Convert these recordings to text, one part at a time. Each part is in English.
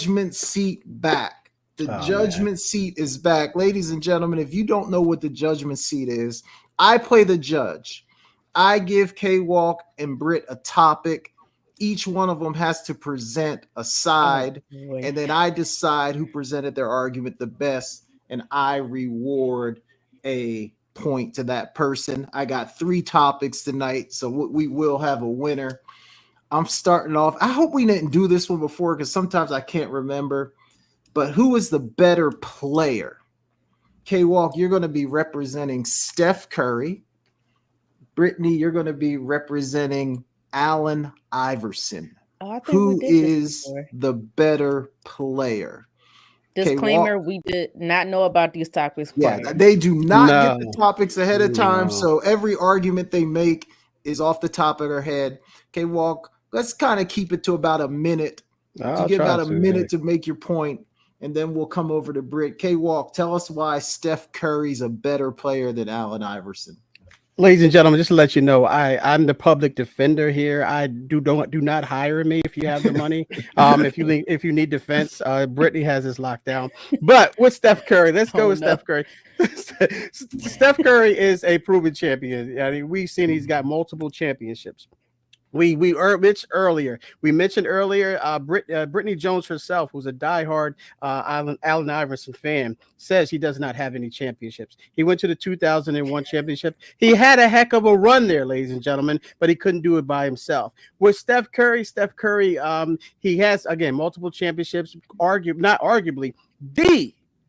judgment seat back. The judgment seat is back. Ladies and gentlemen, if you don't know what the judgment seat is, I play the judge. I give K-Walk and Britt a topic. Each one of them has to present a side, and then I decide who presented their argument the best, and I reward a point to that person. I got 3 topics tonight, so we will have a winner. I'm starting off. I hope we didn't do this one before because sometimes I can't remember. But who is the better player? K-Walk, you're going to be representing Steph Curry. Brittany, you're going to be representing Allen Iverson. Who is the better player? Disclaimer, we did not know about these topics prior. Yeah, they do not get the topics ahead of time, so every argument they make is off the top of their head. K-Walk, let's kind of keep it to about a minute. To get about a minute to make your point, and then we'll come over to Britt. K-Walk, tell us why Steph Curry's a better player than Allen Iverson. Ladies and gentlemen, just to let you know, I'm the public defender here. I do not hire me if you have the money. If you need defense, Brittany has this locked down. But with Steph Curry, let's go with Steph Curry. Steph Curry is a proven champion. I mean, we've seen he's got multiple championships. We mentioned earlier. Brittany Jones herself, who's a diehard Allen Iverson fan, says he does not have any championships. He went to the 2001 championship. He had a heck of a run there, ladies and gentlemen, but he couldn't do it by himself. With Steph Curry, he has again multiple championships. Not arguably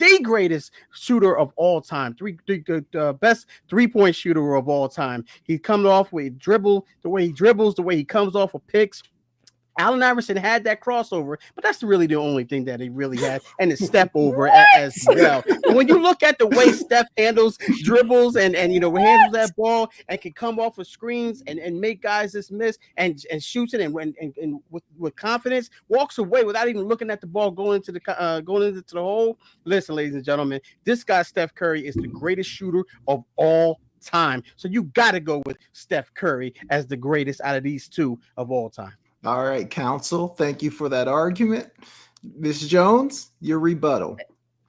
the greatest shooter of all time, best 3-point shooter of all time. He comes off with the way he dribbles, the way he comes off of picks. Allen Iverson had that crossover, but that's really the only thing that he really had, and his step over as well. And when you look at the way Steph dribbles and handles that ball and can come off of screens and make guys just miss and shoots it and with confidence, walks away without even looking at the ball going into the hole. Listen, ladies and gentlemen, this guy Steph Curry is the greatest shooter of all time. So you got to go with Steph Curry as the greatest out of these two of all time. All right, counsel. Thank you for that argument. Ms. Jones, your rebuttal.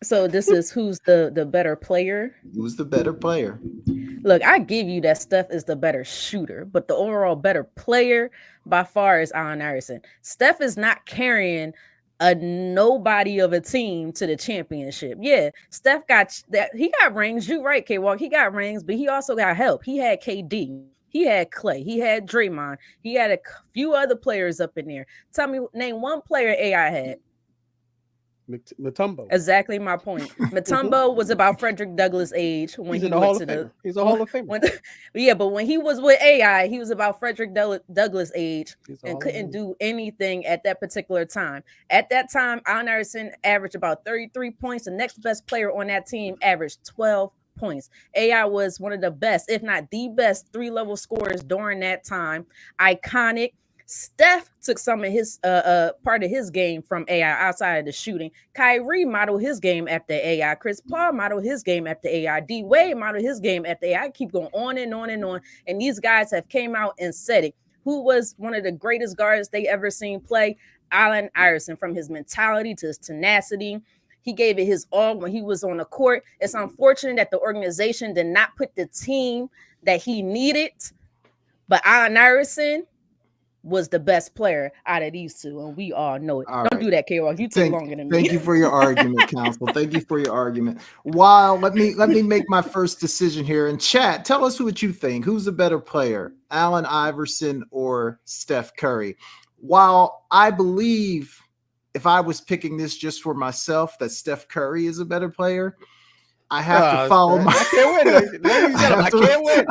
So this is who's the better player? Who's the better player? Look, I give you that Steph is the better shooter, but the overall better player by far is Allen Iverson. Steph is not carrying a nobody of a team to the championship. Yeah, Steph got that. He got rings. You right, K-Walk. He got rings, but he also got help. He had KD. He had Clay. He had Draymond. He had a few other players up in there. Tell me, name one player AI had. Mutombo. Exactly my point. Mutombo was about Frederick Douglass' age when He's a Hall of Famer. Yeah, but when he was with AI, he was about Frederick Douglass' age and couldn't do anything at that particular time. At that time, Allen Iverson averaged about 33 points. The next best player on that team averaged 12 points. AI was one of the best, if not the best, 3-level scorers during that time. Iconic. Steph took some of his part of his game from AI outside of the shooting. Kyrie modeled his game after AI. Chris Paul modeled his game after AI. D Wade modeled his game after AI. I keep going on and on and on. And these guys have came out and said it. Who was one of the greatest guards they ever seen play? Allen Iverson, from his mentality to his tenacity. He gave it his all when he was on the court. It's unfortunate that the organization did not put the team that he needed. But Allen Iverson was the best player out of these two, and we all know it. Don't do that, K-Walk. You take longer than me. Thank you for your argument, counsel. Thank you for your argument. Let me make my first decision here. In chat, tell us what you think. Who's the better player, Allen Iverson or Steph Curry? While I believe, if I was picking this just for myself, that Steph Curry is a better player, I have to follow my. I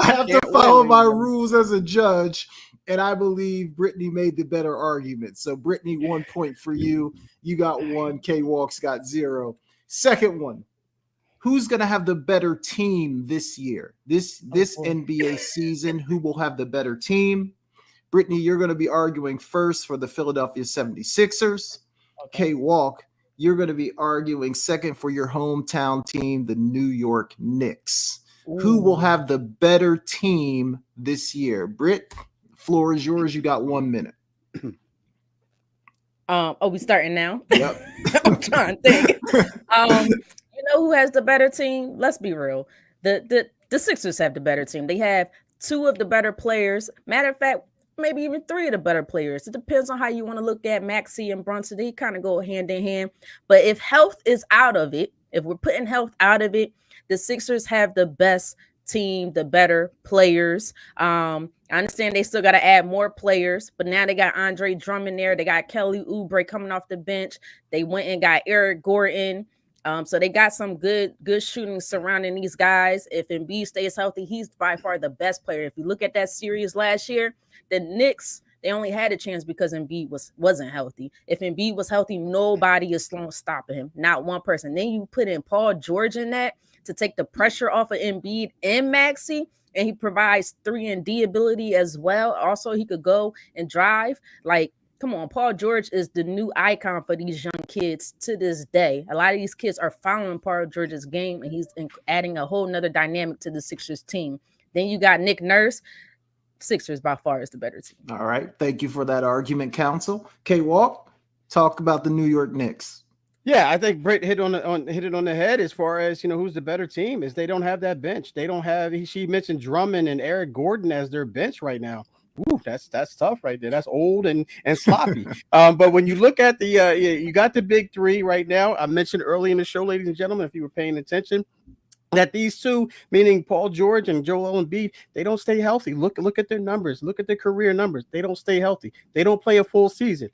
have to follow my rules as a judge. And I believe Brittany made the better argument. So, Brittany, 1 point for you. You got 1. K-Walk's got 0. Second one. Who's going to have the better team this year? This NBA season, who will have the better team? Brittany, you're going to be arguing first for the Philadelphia 76ers. Okay. K-Walk, you're going to be arguing second for your hometown team, the New York Knicks. Ooh. Who will have the better team this year? Britt? Floor is yours. You got 1 minute. We starting now? Yep. I'm trying to think. You know who has the better team? Let's be real. The Sixers have the better team. They have two of the better players. Matter of fact, maybe even three of the better players. It depends on how you want to look at Maxey and Brunson. They kind of go hand in hand. But if health is out of it, if we're putting health out of it, the Sixers have the best team, the better players. I understand they still got to add more players, but now they got Andre Drummond there. They got Kelly Oubre coming off the bench. They went and got Eric Gordon. So they got some good shooting surrounding these guys. If Embiid stays healthy, he's by far the best player. If you look at that series last year, the Knicks, they only had a chance because Embiid wasn't healthy. If Embiid was healthy, nobody is stopping him. Not one person. Then you put in Paul George in that to take the pressure off of Embiid and Maxey, and he provides 3-and-D ability as well. Also, he could go and drive. Like, come on, Paul George is the new icon for these young kids to this day. A lot of these kids are following Paul George's game, and he's adding a whole nother dynamic to the Sixers team. Then you got Nick Nurse. Sixers by far is the better team. All right. Thank you for that argument, counsel. K-Walk, talk about the New York Knicks. Yeah, I think Britt hit it on the head as far as, who's the better team is they don't have that bench. They don't have, she mentioned Drummond and Eric Gordon as their bench right now. Ooh, that's tough right there. That's old and sloppy. But when you look at you got the big three right now. I mentioned early in the show, ladies and gentlemen, if you were paying attention, that these two, meaning Paul George and Joel Embiid, they don't stay healthy. Look at their numbers. Look at their career numbers. They don't stay healthy. They don't play a full season.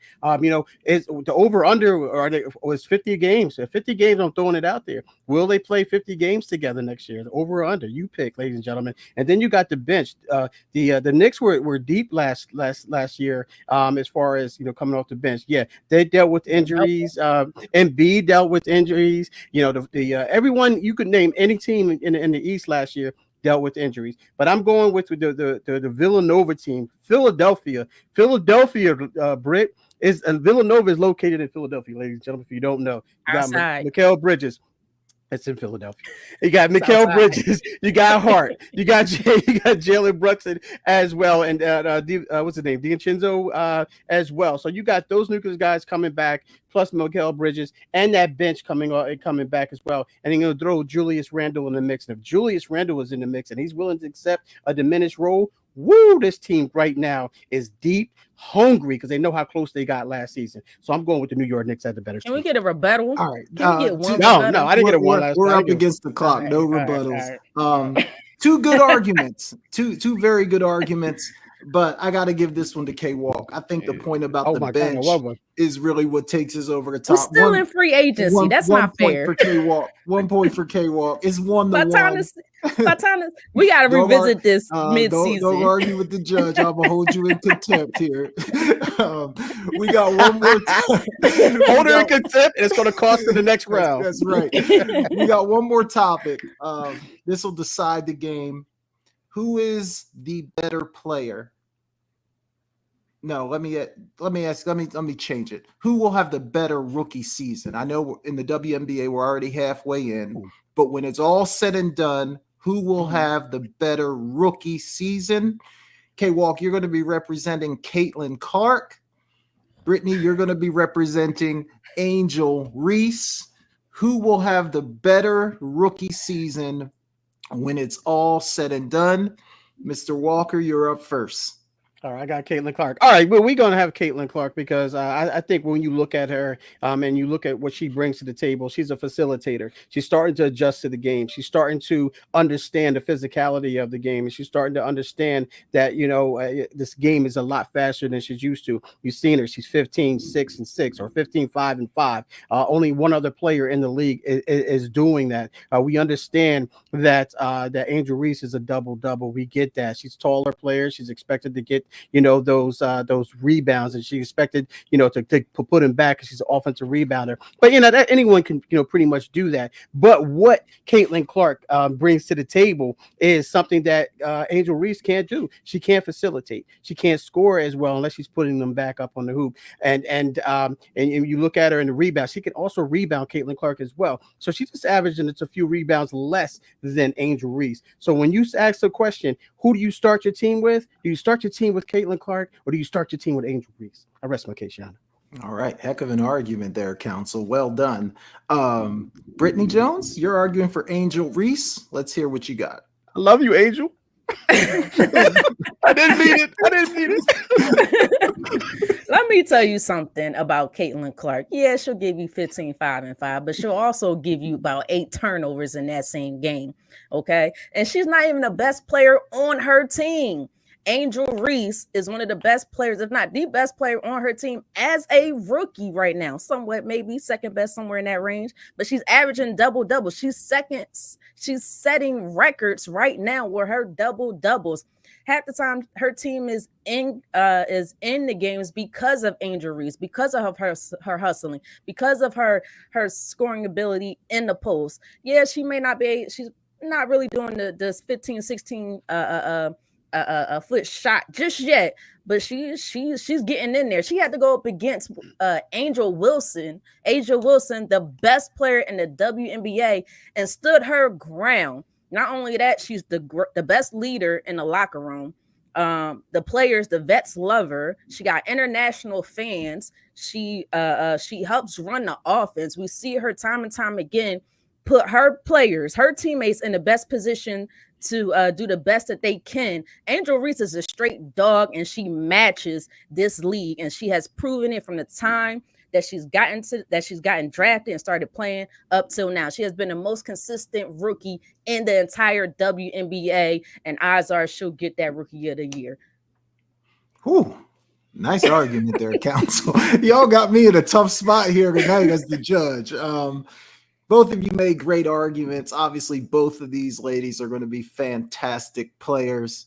Is the over under was 50 games. 50 games. I'm throwing it out there. Will they play 50 games together next year? The over or under, you pick, ladies and gentlemen. And then you got the bench. The Knicks were deep last year. As far as coming off the bench, yeah, they dealt with injuries. Embiid dealt with injuries. Everyone you could name any team in the East last year dealt with injuries, but I'm going with the Villanova team. Philadelphia, Britt is Villanova is located in Philadelphia, ladies and gentlemen. If you don't know, you got Mikal Bridges. It's in Philadelphia. You got Mikal Bridges. You got Hart. You got Jalen Brunson as well, and what's his name? DiVincenzo as well. So you got those nucleus guys coming back, plus Mikal Bridges, and that bench coming back as well. And then going to throw Julius Randle in the mix. And if Julius Randle is in the mix and he's willing to accept a diminished role, this team right now is deep, hungry because they know how close they got last season. So I'm going with the New York Knicks as the better team. Can we get a rebuttal? All right. Can we get one? No, I didn't get a one last time. We're up against the clock. No rebuttals. Right. Two good arguments. Two very good arguments. But I got to give this one to K-Walk. I think the point about the bench is really what takes us over the top. We're still in free agency. That's not fair. For K-Walk. 1 point for K-Walk. It's 1-1. We got to revisit this mid-season. Don't argue with the judge. I'm going to hold you in contempt here. We got one more time. Hold her in contempt, and it's going to cost her the next round. That's right. We got one more topic. This will decide the game. Who is the better player? No, let me change it. Who will have the better rookie season? I know in the WNBA we're already halfway in, but when it's all said and done, who will have the better rookie season? K-Walk, you're going to be representing Caitlyn Clark. Brittany, you're going to be representing Angel Reese. Who will have the better rookie season when it's all said and done? Mr. Walker, you're up first. All right, I got Caitlyn Clark. All right, well, we're going to have Caitlyn Clark because I think when you look at her and you look at what she brings to the table, she's a facilitator. She's starting to adjust to the game. She's starting to understand the physicality of the game. And she's starting to understand that, this game is a lot faster than she's used to. You've seen her. She's 15-6-6 or 15-5-5. Only one other player in the league is doing that. We understand that Angel Reese is a double-double. We get that. She's a taller player. She's expected to get those rebounds, and she expected to put him back because she's an offensive rebounder. But that anyone can pretty much do that. But what Caitlyn Clark brings to the table is something that Angel Reese can't do. She can't facilitate. She can't score as well unless she's putting them back up on the hoop. And you look at her in the rebound, she can also rebound Caitlyn Clark as well. So she's just averaging a few rebounds less than Angel Reese. So when you ask the question, who do you start your team with? Do you start your team with Caitlyn Clark, or do you start your team with Angel Reese? I rest my case, Yana. All right, heck of an argument there, counsel. Well done. Brittany Jones, you're arguing for Angel Reese. Let's hear what you got. I love you, Angel. I didn't mean it. Let me tell you something about Caitlyn Clark. Yeah, she'll give you 15, 5, and 5, but she'll also give you about 8 turnovers in that same game. Okay. And she's not even the best player on her team. Angel Reese is one of the best players, if not the best player on her team as a rookie right now. Somewhat maybe second best, somewhere in that range, but she's averaging double-doubles. She's second. She's setting records right now with her double-doubles. Half the time her team is in the games because of Angel Reese, because of her hustling, because of her scoring ability in the post. Yeah, she's not really doing this 15, 16 a foot shot just yet, but she's getting in there. She had to go up against Angel Wilson, the best player in the WNBA, and stood her ground. Not only that, she's the best leader in the locker room. The players, the vets love her. She got international fans. She helps run the offense. We see her time and time again put her players, her teammates in the best position to do the best that they can. Angel Reese is a straight dog, and she matches this league, and she has proven it from the time that she's gotten drafted and started playing up till now. She has been the most consistent rookie in the entire WNBA, and odds are she'll get that Rookie of the Year. Whew. Nice argument there, counsel. Y'all got me in a tough spot here tonight as the judge. Both of you made great arguments. Obviously, both of these ladies are going to be fantastic players.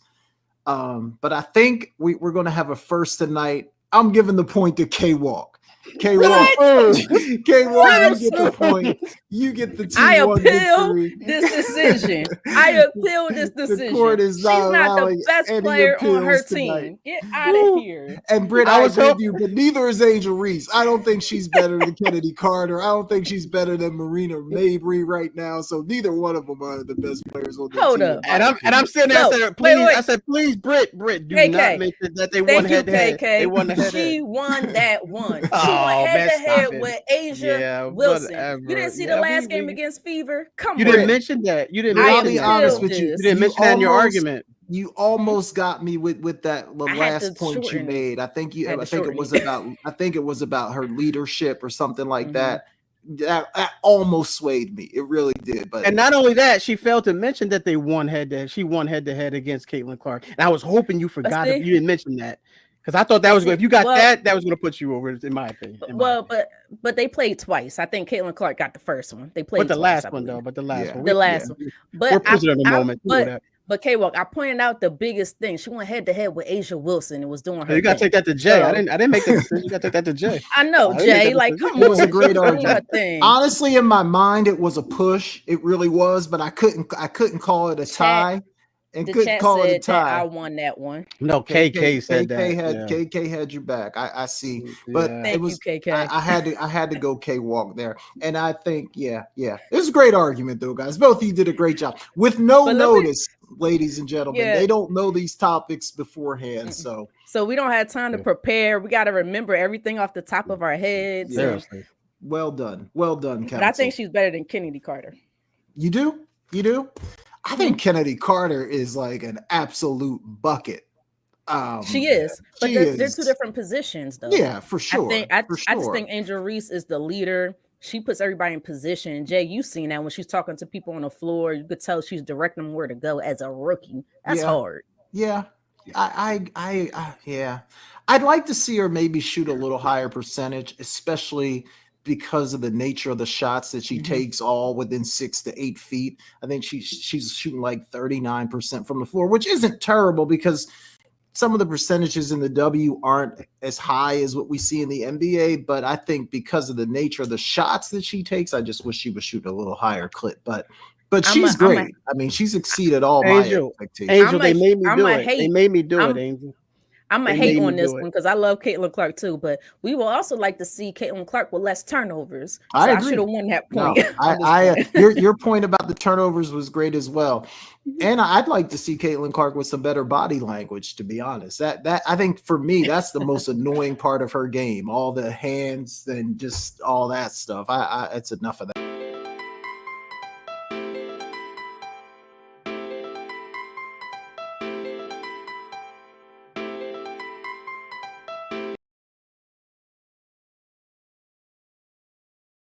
But I think we're going to have a first tonight. I'm giving the point to K-Walk. K-Walk, you get the point. You get the 2-1 I appeal victory. this decision. The court is not She's not the best player on her tonight. team. Get out of here. And Britt, I agree with you, but neither is Angel Reese. I don't think she's better than Kennedy Carter. I don't think she's better than Marina Mabry right now. So neither one of them are the best players on the team. Hold up. And I'm sitting there saying, please, wait. I said, please, Britt, do KK. not mention that they won head-to-head. They won the head-to-head. She won that one. She Oh, went head-to-head stop it. with Asia Wilson. Whatever. You didn't see the last game against Fever? Come You on. didn't mention that. You didn't I'll mention be that. honest with you. You didn't mention that in your argument. You almost got me with that last point you made. I think it was about her leadership or something like that. That almost swayed me. It really did. But and not only that, she failed to mention that they won head-to-head. She won head-to-head against Caitlyn Clark. And I was hoping you forgot it. You didn't mention that. Because I thought that was good. If you got that was going to put you over, in my opinion. But they played twice. I think Caitlyn Clark got the first one. They played the twice, last one, though. But the last one. The last one. But we're president of the moment. But K-Walk, I pointed out the biggest thing. She went head-to-head with Asia Wilson and was doing her. You got to take that to Jay. I didn't make that decision. You got to take that to Jay. I know, Jay. Like, come on. It was a great argument. Honestly, in my mind, it was a push. It really was, but I couldn't call it a tie. And couldn't call it a tie. I won that one. No, KK said that. KK had you back. I see. But it was KK. I had to go K-Walk there. And I think, it was a great argument though, guys. Both of you did a great job. With no notice, ladies and gentlemen. They don't know these topics beforehand. So we don't have time to prepare. We got to remember everything off the top of our heads. Seriously. Well done, counsel. But I think she's better than Kennedy Carter. You do? I think Kennedy Carter is like an absolute bucket. She is, but they're two different positions, though. Yeah, for sure. I just think Angel Reese is the leader. She puts everybody in position. Jay, you've seen that when she's talking to people on the floor. You could tell she's directing them where to go as a rookie. That's hard. Yeah, I'd like to see her maybe shoot a little higher percentage, especially because of the nature of the shots that she takes all within 6 to 8 feet. I think she's shooting like 39% from the floor, which isn't terrible because some of the percentages in the W aren't as high as what we see in the NBA. But I think because of the nature of the shots that she takes, I just wish she would shoot a little higher clip. But she's great. I mean, she's exceeded all my expectations. Angel, they made me do it. They made me do it, Angel. I'm gonna They hate made me on this do it. one because I love Caitlyn Clark too, but we will also like to see Caitlyn Clark with less turnovers. I So agree. I should have won that No, point. your point about the turnovers was great as well. And I'd like to see Caitlyn Clark with some better body language, to be honest. That I think for me, that's the most annoying part of her game. All the hands and just all that stuff. It's enough of that.